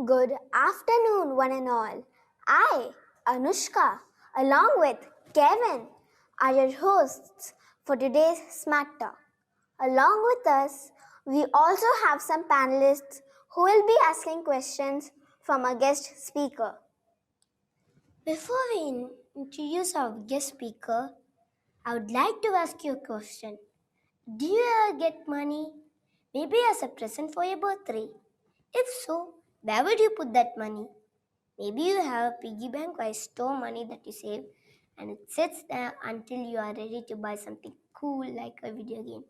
Good afternoon, one and all. I, Anushka, along with Kevin, are your hosts for today's Smart Talk. Along with us, we also have some panelists who will be asking questions from our guest speaker. Before we introduce our guest speaker, I would like to ask you a question. Do you ever get money? Maybe as a present for your birthday? If so, where would you put that money? Maybe you have a piggy bank where you store money that you save and it sits there until you are ready to buy something cool like a video game.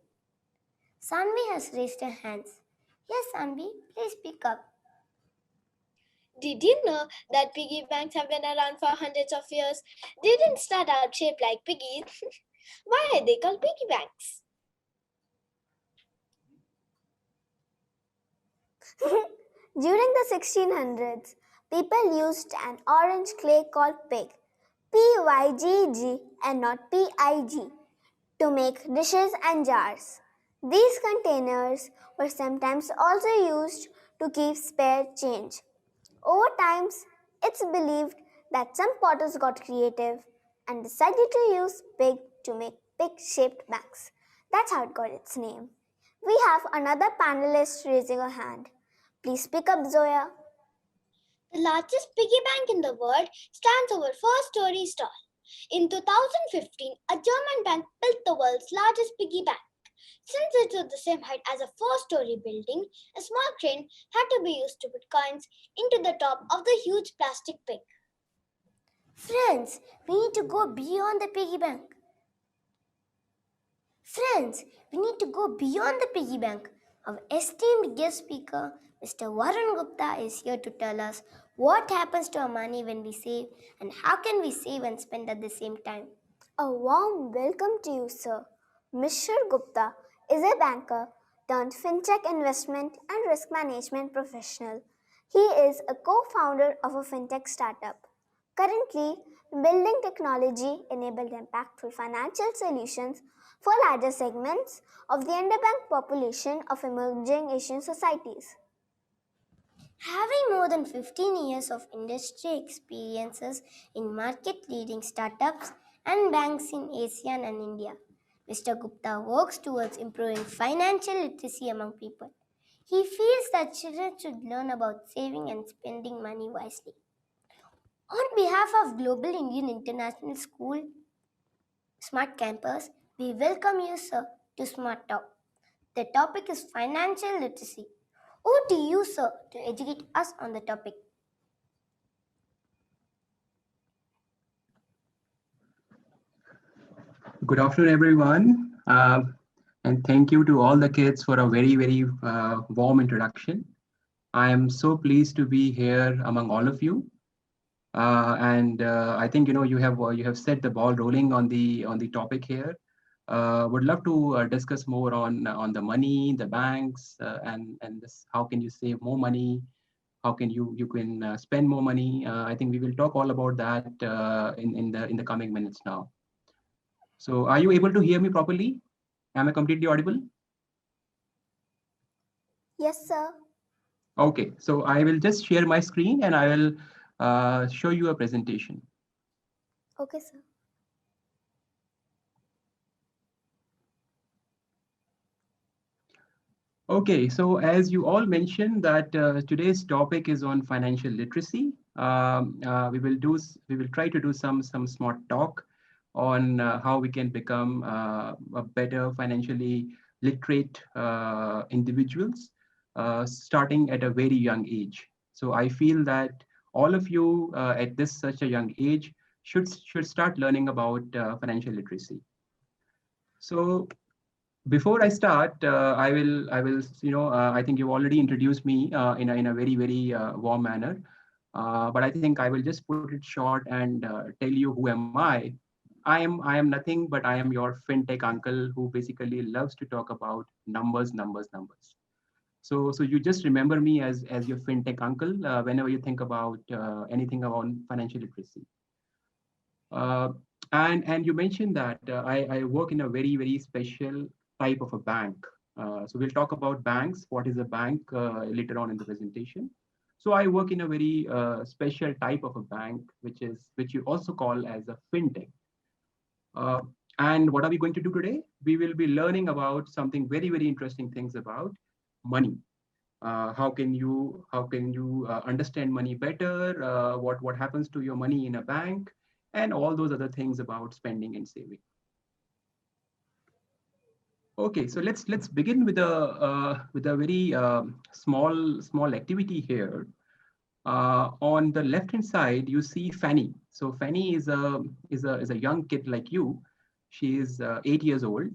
Sanvi has raised her hands. Yes, Sanvi, please speak up. Did you know that piggy banks have been around for hundreds of years? They didn't start out shaped like piggies. Why are they called piggy banks? During the 1600s, people used an orange clay called pig, P-Y-G-G and not P-I-G, to make dishes and jars. These containers were sometimes also used to keep spare change. Over time, it's believed that some potters got creative and decided to use pig to make pig-shaped bags. That's how it got its name. We have another panelist raising a hand. Please speak up, Zoya. The largest piggy bank in the world stands over 4 stories tall. In 2015, a German bank built the world's largest piggy bank. Since it was the same height as a 4 story building, a small crane had to be used to put coins into the top of the huge plastic pig. Friends, we need to go beyond the piggy bank. Friends, we need to go beyond the piggy bank. Our esteemed guest speaker, Mr. Varun Gupta, is here to tell us what happens to our money when we save and how can we save and spend at the same time. A warm welcome to you, sir. Mr. Gupta is a banker turned fintech investment and risk management professional. He is a co-founder of a fintech startup. Currently, building technology enabled impactful financial solutions for larger segments of the underbanked population of emerging Asian societies. Having more than 15 years of industry experiences in market leading startups and banks in Asia and India, Mr. Gupta works towards improving financial literacy among people. He feels that children should learn about saving and spending money wisely. On behalf of Global Indian International School Smart Campus, we welcome you, sir, to Smart Talk. The topic is financial literacy. Over to you, sir, to educate us on the topic. Good afternoon, everyone. And thank you to all the kids for a very warm introduction. I am so pleased to be here among all of you. And I think you have set the ball rolling on the topic here. Would love to discuss more on the money, the banks, and this, how can you save more money? How can you can spend more money? I think we will talk all about that in the coming minutes now. So are you able to hear me properly? Am I completely audible? Yes, sir. Okay, so I will just share my screen and I will show you a presentation. Okay, sir. Okay, so as you all mentioned that today's topic is on financial literacy. We will try to do some smart talk on how we can become a better financially literate individuals starting at a very young age. So I feel that all of you at this such a young age should start learning about financial literacy. So before I start, I think you've already introduced me in a very warm manner. But I think I will just put it short and tell you who am I. I am nothing but I am your fintech uncle who basically loves to talk about numbers. So you just remember me as your fintech uncle whenever you think about anything about financial literacy. Uh, and you mentioned that I work in a very special type of a bank. So we'll talk about banks. What is a bank later on in the presentation. So I work in a very special type of a bank, which you also call as a fintech. Uh, and what are we going to do today? We will be learning about something very interesting things about money. How can you understand money better? What happens to your money in a bank, and all those other things about spending and saving. Okay, so let's begin with a very small activity here. On the left hand side, you see Fanny. So Fanny is a young kid like you. She is 8 years old,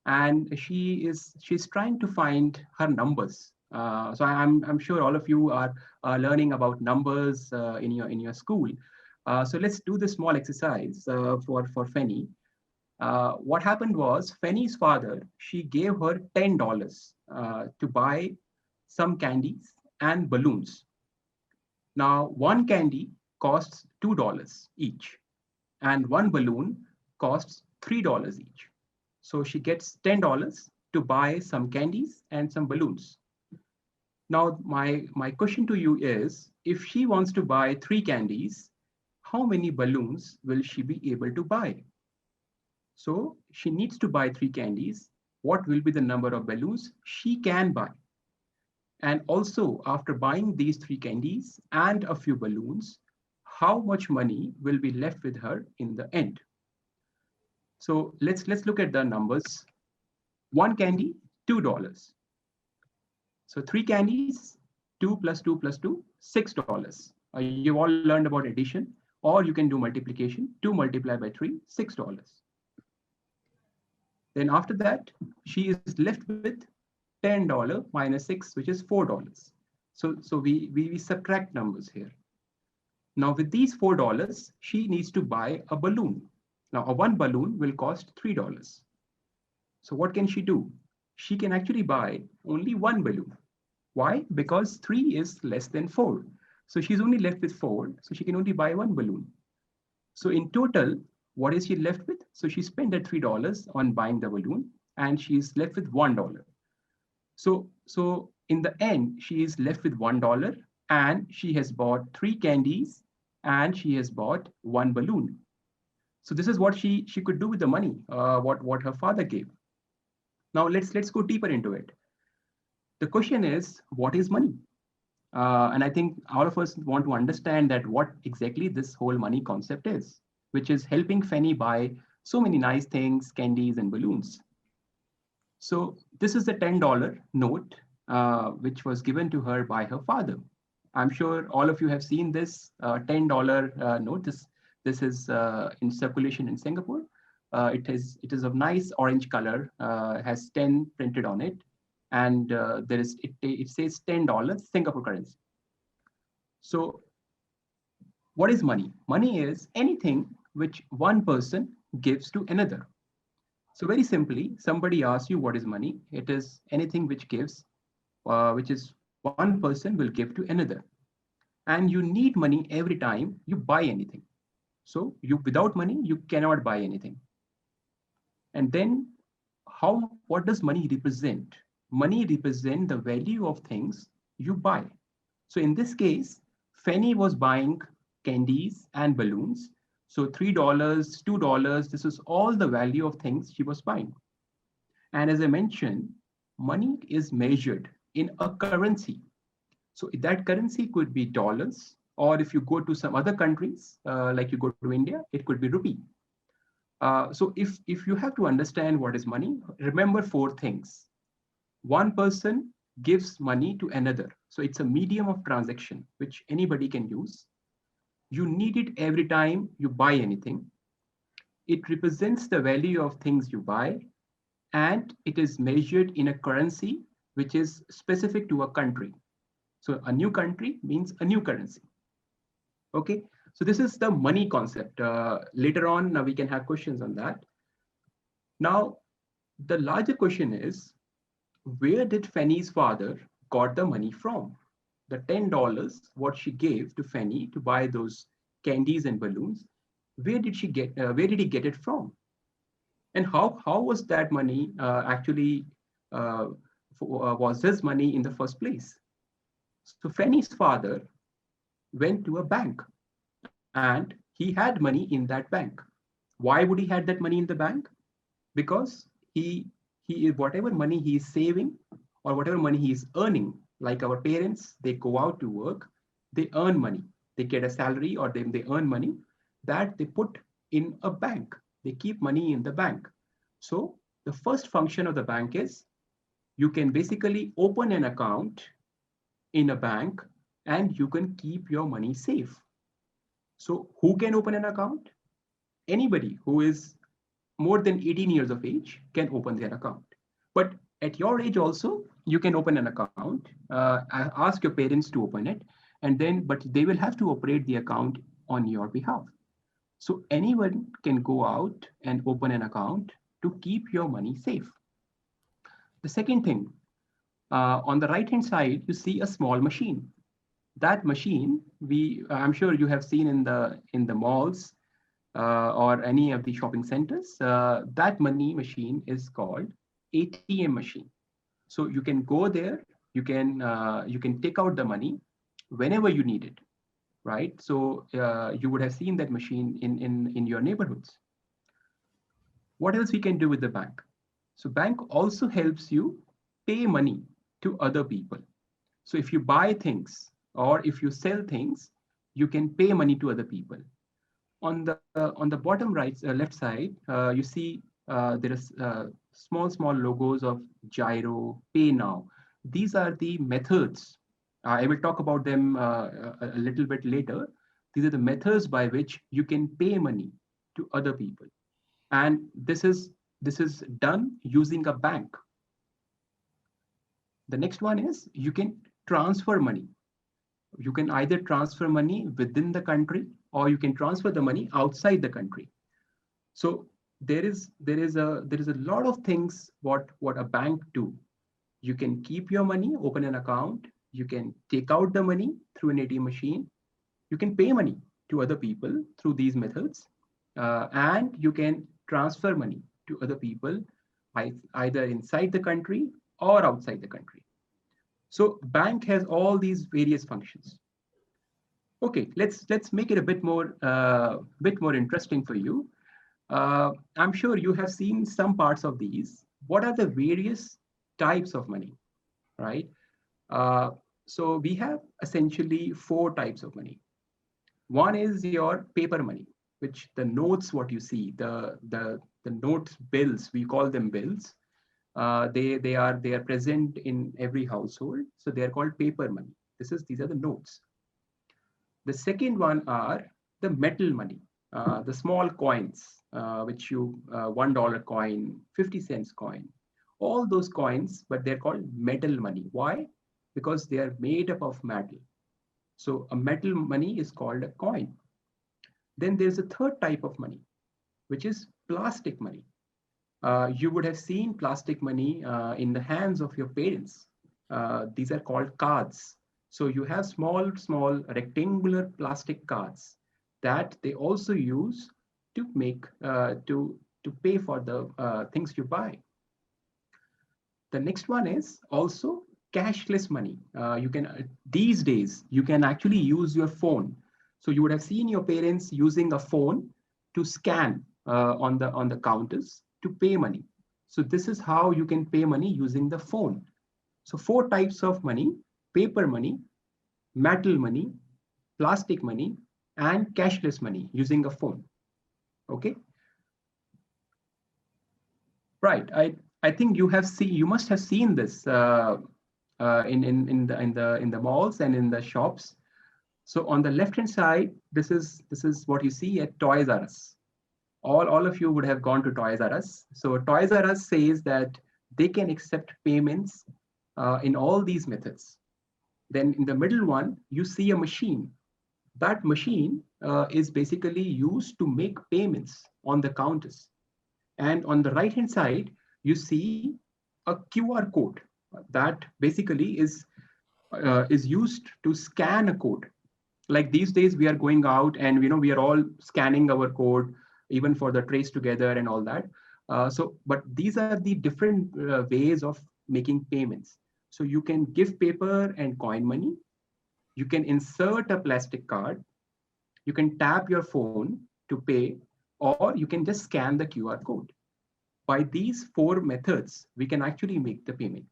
and she's trying to find her numbers. So I'm sure all of you are learning about numbers in your school. So let's do this small exercise for Fanny. What happened was Fanny's father, she gave her $10 to buy some candies and balloons. Now, one candy costs $2 each, and one balloon costs $3 each. So she gets $10 to buy some candies and some balloons. Now, my question to you is, if she wants to buy 3 candies, how many balloons will she be able to buy? So she needs to buy 3 candies. What will be the number of balloons she can buy? And also, after buying these 3 candies and a few balloons, how much money will be left with her in the end? So let's look at the numbers. One candy, $2. So 3 candies, 2 plus 2 plus 2, $6. You've all learned about addition, or you can do multiplication. 2 multiplied by 3, $6. Then after that, she is left with $10 minus 6, which is $4. So we subtract numbers here. Now with these $4, she needs to buy a balloon. Now a one balloon will cost $3. So what can she do? She can actually buy only one balloon. Why? Because 3 is less than 4. So she's only left with 4, so she can only buy one balloon. So in total, what is she left with? So she spent that $3 on buying the balloon, and she's left with $1. So in the end, she is left with $1, and she has bought 3 candies, and she has bought one balloon. So this is what she could do with the money, what her father gave. Now let's go deeper into it. The question is, what is money? And I think all of us want to understand that what exactly this whole money concept is, which is helping Fanny buy so many nice things, candies and balloons. So this is the $10 note, which was given to her by her father. I'm sure all of you have seen this $10 note. This is in circulation in Singapore. It is of nice orange color, has 10 printed on it, and it says $10 Singapore currency. So what is money? Money is anything which one person gives to another. So very simply, somebody asks you what is money. It is anything which is one person will give to another. And you need money every time you buy anything. So without money, you cannot buy anything. And then what does money represent? Money represents the value of things you buy. So in this case, Fanny was buying candies and balloons. So $3, $2, this is all the value of things she was buying. And as I mentioned, money is measured in a currency. So that currency could be dollars, or if you go to some other countries, like you go to India, it could be rupee. So if you have to understand what is money, remember 4 things. One person gives money to another. So it's a medium of transaction, which anybody can use. You need it every time you buy anything. It represents the value of things you buy, and it is measured in a currency which is specific to a country. So a new country means a new currency. Okay, so this is the money concept. Later on, we can have questions on that. Now, the larger question is, where did Fanny's father got the money from? The $10, what she gave to Fanny to buy those candies and balloons, where did he get it from? And how was that money actually was his money in the first place? So Fanny's father went to a bank and he had money in that bank. Why would he had that money in the bank? Because he whatever money he is saving or whatever money he is earning, like our parents, they go out to work, they earn money, they get a salary or they earn money that they put in a bank. They keep money in the bank. So the first function of the bank is you can basically open an account in a bank and you can keep your money safe. So who can open an account? Anybody who is more than 18 years of age can open their account. But at your age also, you can open an account, ask your parents to open it, and then, but they will have to operate the account on your behalf. So anyone can go out and open an account to keep your money safe. The second thing, on the right hand side, you see a small machine. That machine, I'm sure you have seen in the malls or any of the shopping centers. That money machine is called ATM machine. So you can go there, you can take out the money whenever you need it, right? So you would have seen that machine in your neighborhoods. What else we can do with the bank? So bank also helps you pay money to other people. So if you buy things or if you sell things, you can pay money to other people. On the bottom right left side, you see there is small logos of Gyro, Pay Now. These are the methods. I will talk about them a little bit later. These are the methods by which you can pay money to other people, and this is done using a bank. The next one is you can transfer money. You can either transfer money within the country or you can transfer the money outside the country. So there is a lot of things what a bank do. You can keep your money, open an account, you can take out the money through an ATM machine, you can pay money to other people through these methods, and you can transfer money to other people either inside the country or outside the country. So bank has all these various functions. Okay, let's make it a bit more interesting for you. I'm sure you have seen some parts of these. What are the various types of money, right? Uh, so we have essentially four types of money. One is your paper money, which the notes, what you see, the notes, bills, we call them bills. They are present in every household, so they are called paper money. These are the notes. The second one are the metal money, the small coins, which you $1 coin, 50 cents coin, all those coins, but they're called metal money. Why? Because they are made up of metal. So a metal money is called a coin. Then there's a third type of money, which is plastic money. You would have seen plastic money in the hands of your parents. These are called cards. So you have small rectangular plastic cards that they also use to make to pay for the things you buy. The next one is also cashless money. You can these days you can actually use your phone. So you would have seen your parents using a phone to scan on the counters to pay money. So this is how you can pay money using the phone. So four types of money: paper money, metal money, plastic money, and cashless money using a phone. Okay. Right. I think you must have seen this in the malls and in the shops. So on the left hand side, this is what you see at Toys R Us. All of you would have gone to Toys R Us. So Toys R Us says that they can accept payments in all these methods. Then in the middle one, you see a machine. That machine is basically used to make payments on the counters. And on the right hand side, you see a QR code that basically is used to scan a code. Like these days, we are going out and we are all scanning our code, even for the trace together and all that. But these are the different ways of making payments. So you can give paper and coin money, You can insert a plastic card, you can tap your phone to pay, or you can just scan the QR code. By these four methods, we can actually make the payment.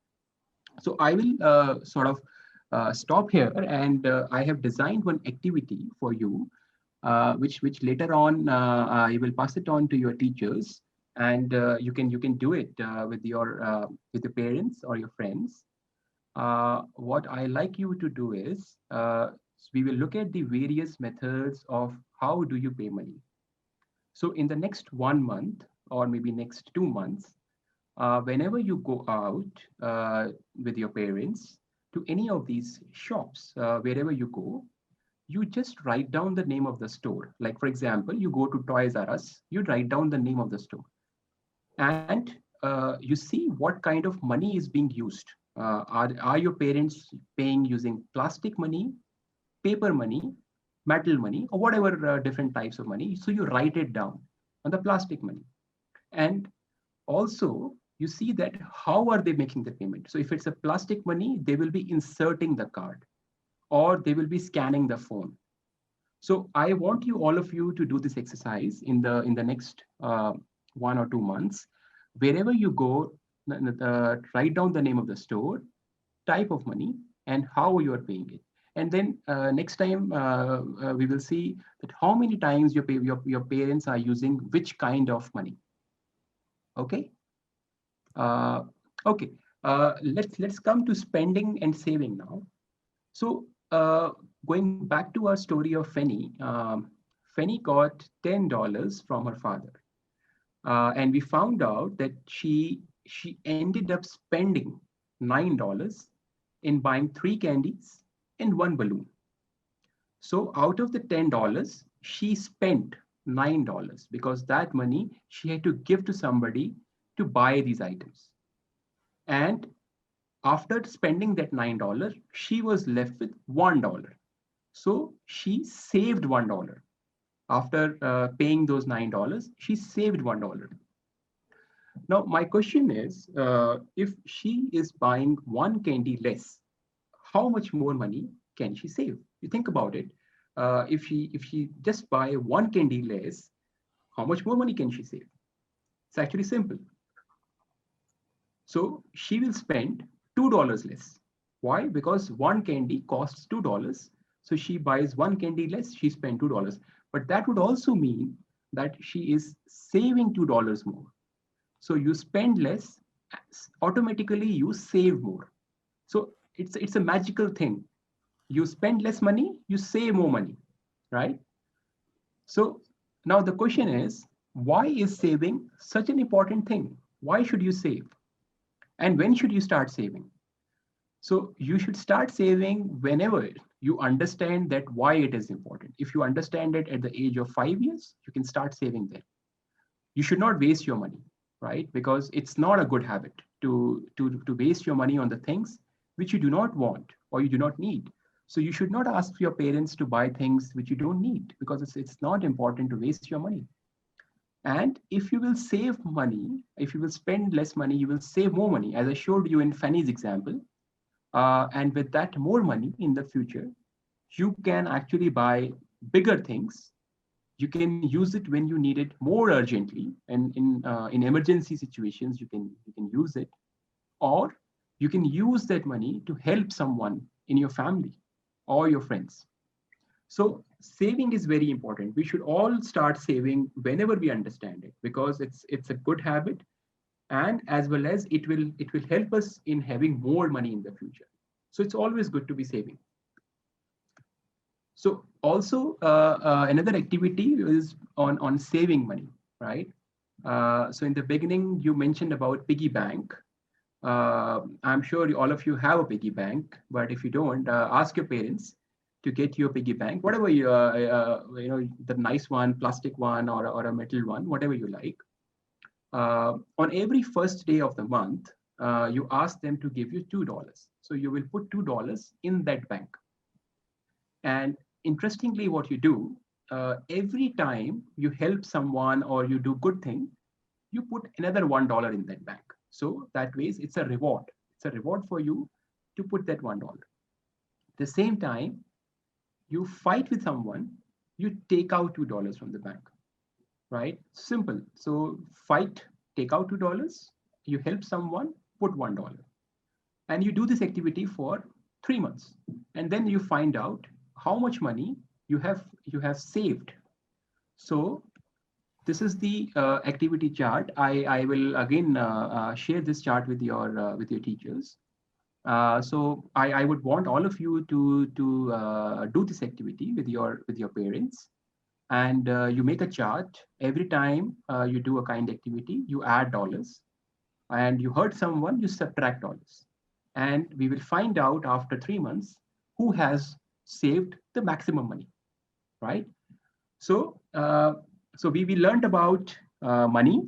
So I will sort of stop here, and I have designed one activity for you, which later on I will pass it on to your teachers, and you can do it with your parents or your friends. What I like you to do is we will look at the various methods of how do you pay money. So in the next 1 month or maybe next 2 months, whenever you go out with your parents to any of these shops, wherever you go, you just write down the name of the store. Like, for example, you go to Toys R Us, you write down the name of the store, and you see what kind of money is being used. Are your parents paying using plastic money, paper money, metal money, or whatever different types of money? So you write it down on the plastic money. And also you see that how are they making the payment. So if it's a plastic money, they will be inserting the card or they will be scanning the phone. So I want you, all of you, to do this exercise in the next 1 or 2 months. Wherever you go, write down the name of the store, type of money, and how you are paying it. And then next time we will see that how many times your parents are using which kind of money. Okay. Uh, okay. Let's come to spending and saving now. So going back to our story of Fanny, Fanny got $10 from her father, and we found out that she ended up spending $9 in buying 3 candies and one balloon. So out of the $10, she spent $9 because that money she had to give to somebody to buy these items. And after spending that $9, she was left with $1. So she saved $1. After paying those $9, she saved $1. Now, my question is, if she is buying one candy less, how much more money can she save? You think about it. If she just buy one candy less, how much more money can she save? It's actually simple. So she will spend $2 less. Why? Because one candy costs $2. So she buys one candy less, she spent $2. But that would also mean that she is saving $2 more. So you spend less, automatically you save more. So it's a magical thing. You spend less money, you save more money, right? So now the question is, why is saving such an important thing? Why should you save? And when should you start saving? So you should start saving whenever you understand that why it is important. If you understand it at the age of 5 years, you can start saving then. You should not waste your money, right? Because it's not a good habit to waste your money on the things which you do not want or you do not need. So you should not ask your parents to buy things which you don't need, because it's not important to waste your money. And if you will save money, if you will spend less money, you will save more money, as I showed you in Fanny's example. And with that more money in the future, you can actually buy bigger things. You can use it when you need it more urgently, and in emergency situations, you can use it, or you can use that money to help someone in your family or your friends. So saving is very important. We should all start saving whenever we understand it, because it's a good habit, and as well as it will help us in having more money in the future. So it's always good to be saving. So also another activity is on saving money, right? So in the beginning, you mentioned about piggy bank. I'm sure all of you have a piggy bank, but if you don't, ask your parents to get you a piggy bank, whatever the nice one, plastic one, or a metal one, whatever you like. On every first day of the month, you ask them to give you $2. So you will put $2 in that bank. And interestingly, what you do, every time you help someone or you do good thing, you put another $1 in that bank. So that way, it's a reward. It's a reward for you to put that $1. At the same time, you fight with someone, you take out $2 from the bank, right? Simple. So fight, take out $2, you help someone, put $1. And you do this activity for 3 months. And then you find out how much money you have saved. So this is the activity chart. I will again share this chart with your teachers. So I would want all of you to do this activity with your parents, and you make a chart every time you do a kind activity. You add dollars, and you hurt someone, you subtract dollars, and we will find out after 3 months who has saved the maximum money, right? So we learned about money.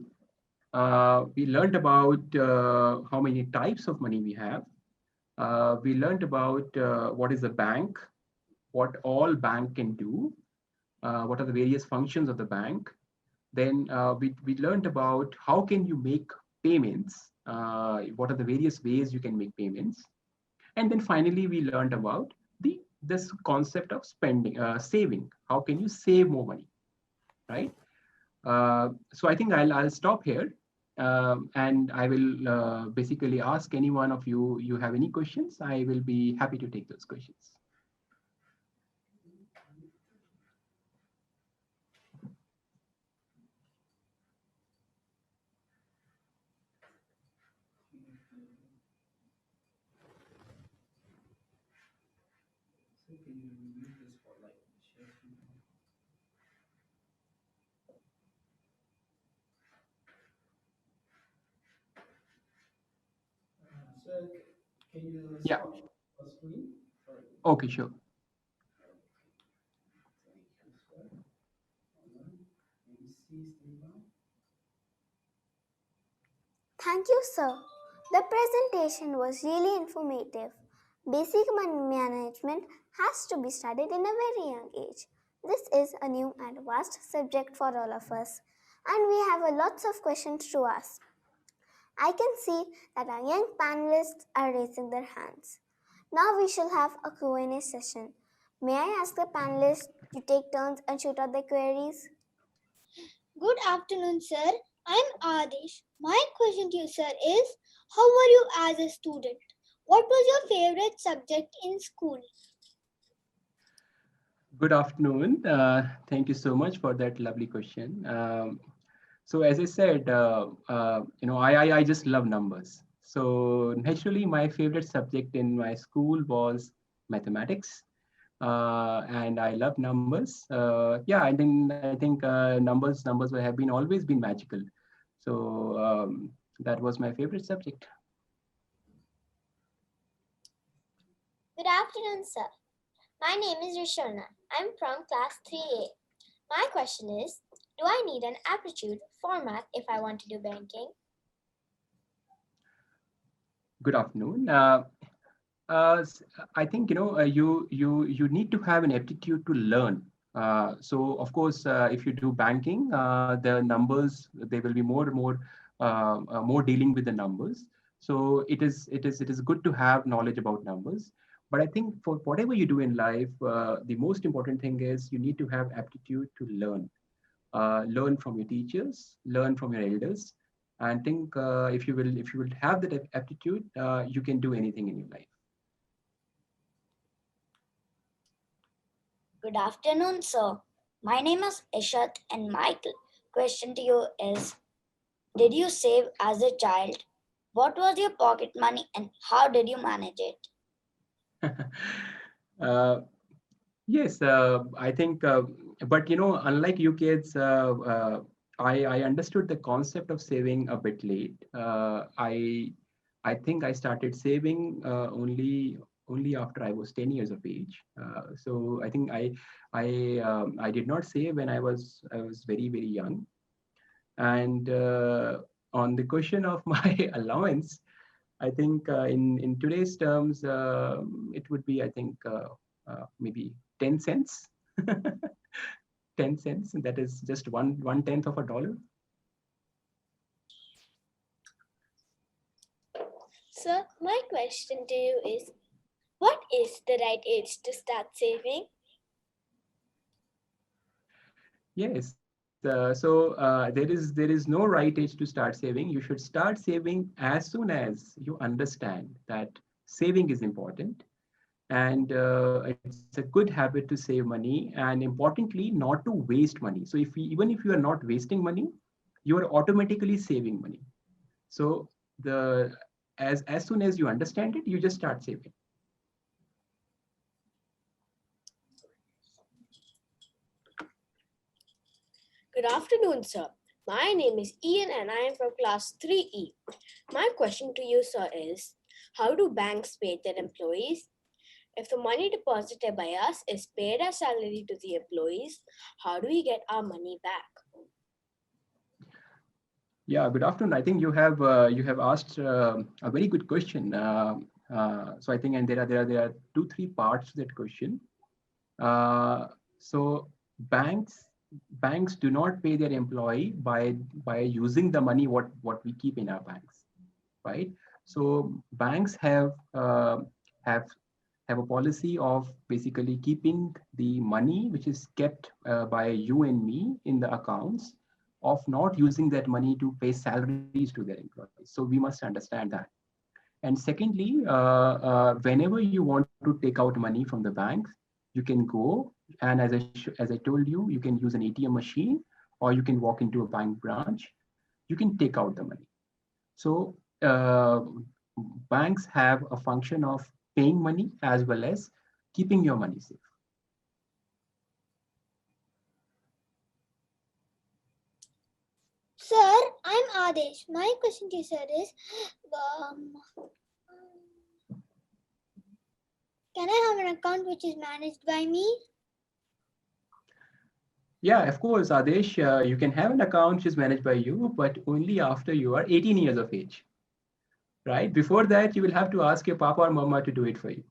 We learned about how many types of money we have. We learned about what is a bank, what all bank can do, what are the various functions of the bank. Then we learned about how can you make payments, what are the various ways you can make payments. And then finally, we learned about this concept of spending, saving. How can you save more money, right? So I think I'll stop here, and I will basically ask any one of you have any questions. I will be happy to take those questions. Yeah. Okay, sure. Thank you, sir. The presentation was really informative. Basic money management has to be studied in a very young age. This is a new and vast subject for all of us, and we have a lots of questions to ask. I can see that our young panelists are raising their hands. Now we shall have a Q&A session. May I ask the panelists to take turns and shoot out their queries? Good afternoon, sir. I'm Adish. My question to you, sir, is how were you as a student? What was your favorite subject in school? Good afternoon. Thank you so much for that lovely question. So as I said, I just love numbers. So naturally, my favorite subject in my school was mathematics, and I love numbers. Yeah, I think numbers have been always been magical. So that was my favorite subject. Good afternoon, sir. My name is Rishona. I'm from class 3A. My question is, do I need an aptitude format if I want to do banking? Good afternoon. I think you need to have an aptitude to learn. So of course, if you do banking, the numbers they will be more dealing with the numbers. So it is good to have knowledge about numbers. But I think for whatever you do in life, the most important thing is you need to have aptitude to learn. Learn from your teachers, learn from your elders, and think if you will have that aptitude, you can do anything in your life. Good afternoon, sir. My name is Ishat, and my question to you is, did you save as a child? What was your pocket money and how did you manage it? uh, yes, I think, but unlike you kids, I understood the concept of saving a bit late. I think I started saving only after I was 10 years of age. So I think I did not save when I was very very young. And on the question of my allowance, I think in today's terms, it would be, I think, maybe 10 cents. 10 cents, and that is just one tenth of a dollar. Sir, my question to you is, what is the right age to start saving? Yes. There is no right age to start saving. You should start saving as soon as you understand that saving is important, and it's a good habit to save money, and importantly, not to waste money. So even if you are not wasting money, you are automatically saving money. So the as soon as you understand it, you just start saving. Good afternoon, sir. My name is Ian and I am from class 3E. My question to you, sir, is how do banks pay their employees? If the money deposited by us is paid as salary to the employees, how do we get our money back? Yeah, good afternoon. I think you have asked a very good question. So I think, and there are two, three parts to that question. So banks banks do not pay their employee by using the money what we keep in our banks, right? So banks have have a policy of basically keeping the money which is kept by you and me in the accounts, of not using that money to pay salaries to their employees. So we must understand that. And secondly, whenever you want to take out money from the bank, you can go, and as I told you, you can use an ATM machine, or you can walk into a bank branch. You can take out the money. So banks have a function of paying money as well as keeping your money safe. Sir, I'm Adesh. My question to you, sir, is um, can I have an account which is managed by me? Yeah, of course, Adesh, you can have an account which is managed by you, but only after you are 18 years of age, right? Before that, you will have to ask your papa or mama to do it for you.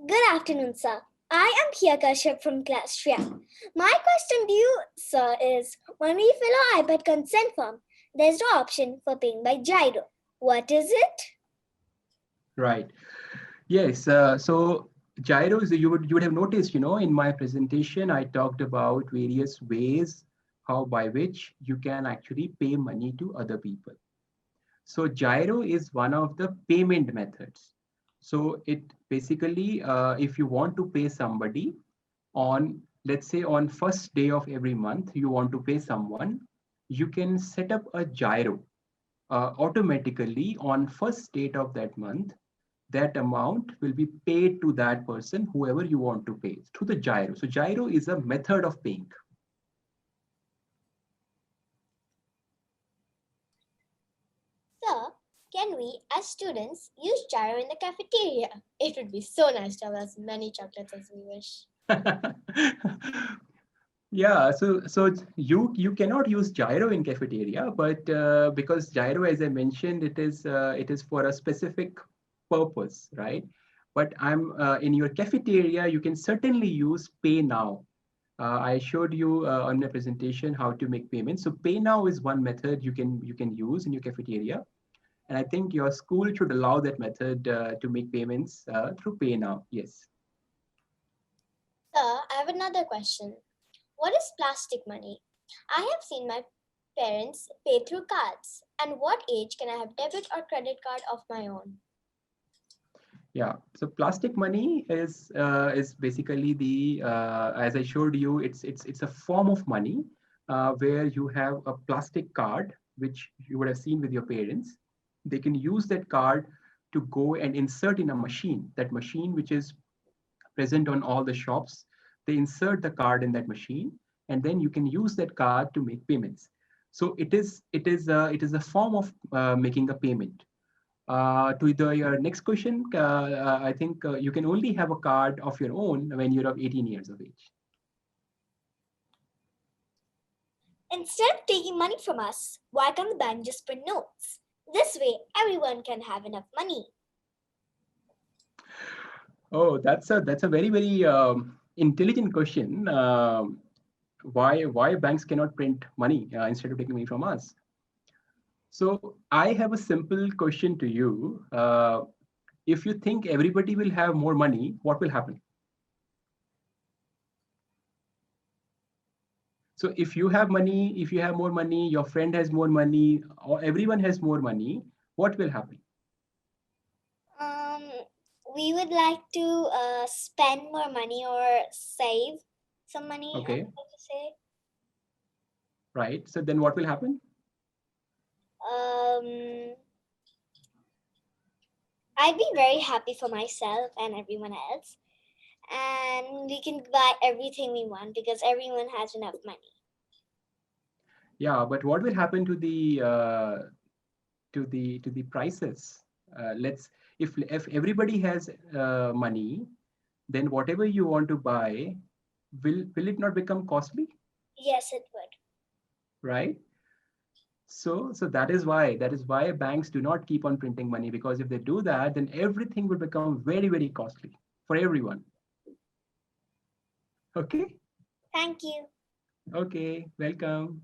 Good afternoon, sir. I am Pia Kashyap from class 3. My question to you, sir, is when we fill our iPad consent form, there's no option for paying by Gyro. What is it? Right. Yes. So gyros, you would have noticed, in my presentation, I talked about various ways how by which you can actually pay money to other people. So gyro is one of the payment methods. So it basically, if you want to pay somebody on, let's say on first day of every month, you want to pay someone, you can set up a gyro automatically on first date of that month. That amount will be paid to that person, whoever you want to pay, through the gyro. So gyro is a method of paying. Sir, can we as students use gyro in the cafeteria? It would be so nice to have as many chocolates as we wish. Yeah, so you cannot use gyro in cafeteria, but because gyro, as I mentioned, it is for a specific purpose, right? But I'm in your cafeteria, you can certainly use pay now. I showed you on the presentation how to make payments. So pay now is one method you can use in your cafeteria, and I think your school should allow that method to make payments through pay now. Yes. Sir, I have another question. What is plastic money? I have seen my parents pay through cards. And what age can I have debit or credit card of my own? Yeah. So plastic money is basically the as I showed you, it's a form of money where you have a plastic card which you would have seen with your parents. They can use that card to go and insert in a machine. That machine which is present on all the shops. They insert the card in that machine, and then you can use that card to make payments. So it is a form of making a payment. Your next question, I think you can only have a card of your own when you're of 18 years of age. Instead of taking money from us, why can't the bank just print notes? This way, everyone can have enough money. Oh, that's a very very intelligent question. Why banks cannot print money instead of taking money from us? So I have a simple question to you. if you think everybody will have more money, what will happen? So if you have money, if you have more money, your friend has more money, or everyone has more money, what will happen? Um, we would like to spend more money or save some money, I Okay, would like to say. right. So then what will happen? I'd be very happy for myself and everyone else. And we can buy everything we want because everyone has enough money. Yeah, but what will happen to the prices? Let's if everybody has money, then whatever you want to buy, will it not become costly, Yes, it would. right? So that is why banks do not keep on printing money, because if they do that, then everything will become very, very costly for everyone. Okay. Thank you. Okay, welcome.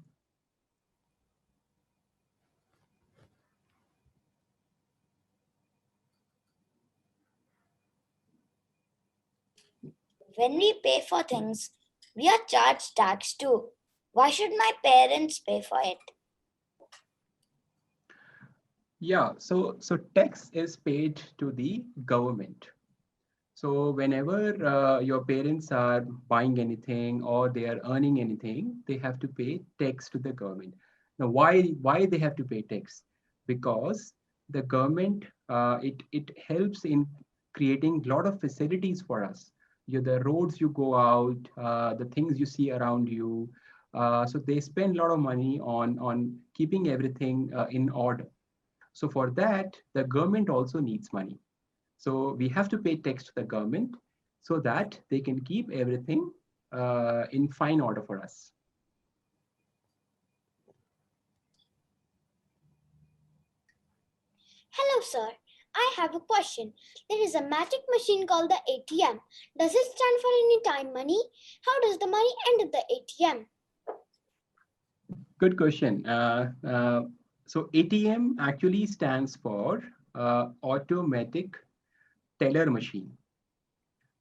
When we pay for things, we are charged tax too. Why should my parents pay for it? Yeah, so tax is paid to the government. So whenever your parents are buying anything or they are earning anything, they have to pay tax to the government. Now, why they have to pay tax? Because the government, it helps in creating a lot of facilities for us. The roads you go out, the things you see around you. So they spend a lot of money on keeping everything in order. So for that, the government also needs money. So we have to pay tax to the government so that they can keep everything in fine order for us. Hello, sir. I have a question. There is a magic machine called the ATM. Does it stand for any time money? How does the money enter the ATM? Good question. So ATM actually stands for automatic teller machine,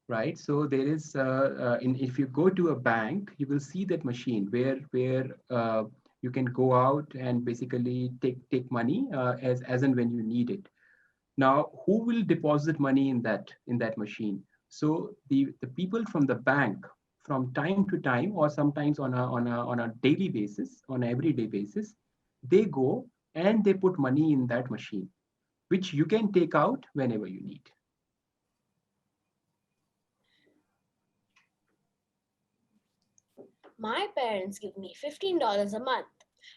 right? So there is, if you go to a bank, you will see that machine where you can go out and basically take money as and when you need it. Now, who will deposit money in that machine? So the people from the bank, from time to time, or sometimes on a daily basis, on an everyday basis, they go and they put money in that machine, which you can take out whenever you need. My parents give me $15 a month.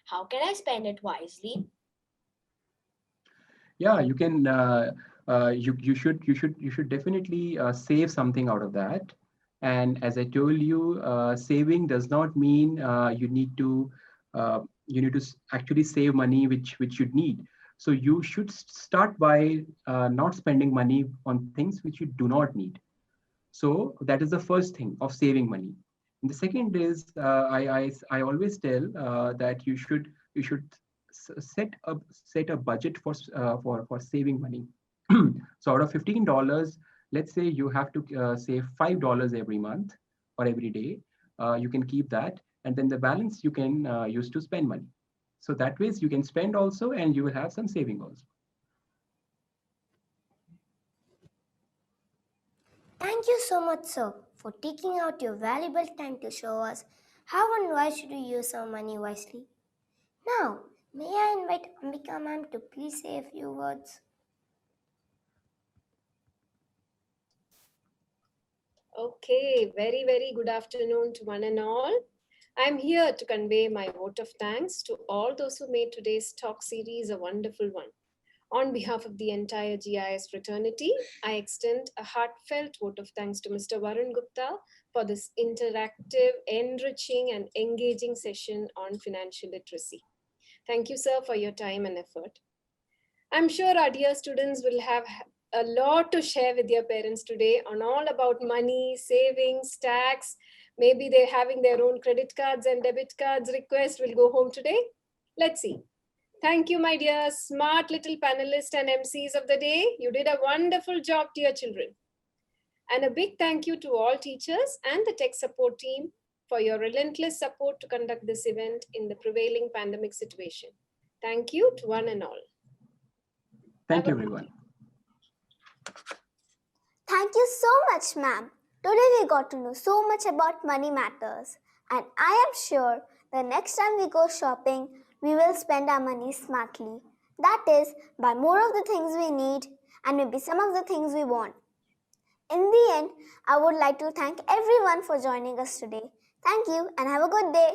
How can I spend it wisely? Yeah, you can. You should definitely save something out of that. And as I told you, saving does not mean you need to actually save money which you need. So you should start by not spending money on things which you do not need. So that is the first thing of saving money. And the second is, I always tell that you should set a budget for saving money. So out of $15, let's say you have to save $5 every month or every day. You can keep that, and then the balance you can use to spend money. So that ways you can spend also, and you will have some saving also. Thank you so much, sir, for taking out your valuable time to show us how and why should we use our money wisely. Now, may I invite Ambika ma'am to please say a few words? Okay, very, very good afternoon to one and all. I'm here to convey my vote of thanks to all those who made today's talk series a wonderful one. On behalf of the entire GIS fraternity, I extend a heartfelt vote of thanks to Mr. Varun Gupta for this interactive, enriching, and engaging session on financial literacy. Thank you, sir, for your time and effort. I'm sure our dear students will have a lot to share with their parents today on all about money, savings, tax. Maybe they're having their own credit cards and debit cards request will go home today. Let's see. Thank you, my dear smart little panelists and MCs of the day. You did a wonderful job, dear children. And a big thank you to all teachers and the tech support team for your relentless support to conduct this event in the prevailing pandemic situation. Thank you to one and all. Thank you, everyone. Thank you so much, ma'am. Today we got to know so much about money matters. And I am sure the next time we go shopping, we will spend our money smartly. That is, buy more of the things we need and maybe some of the things we want. In the end, I would like to thank everyone for joining us today. Thank you and have a good day.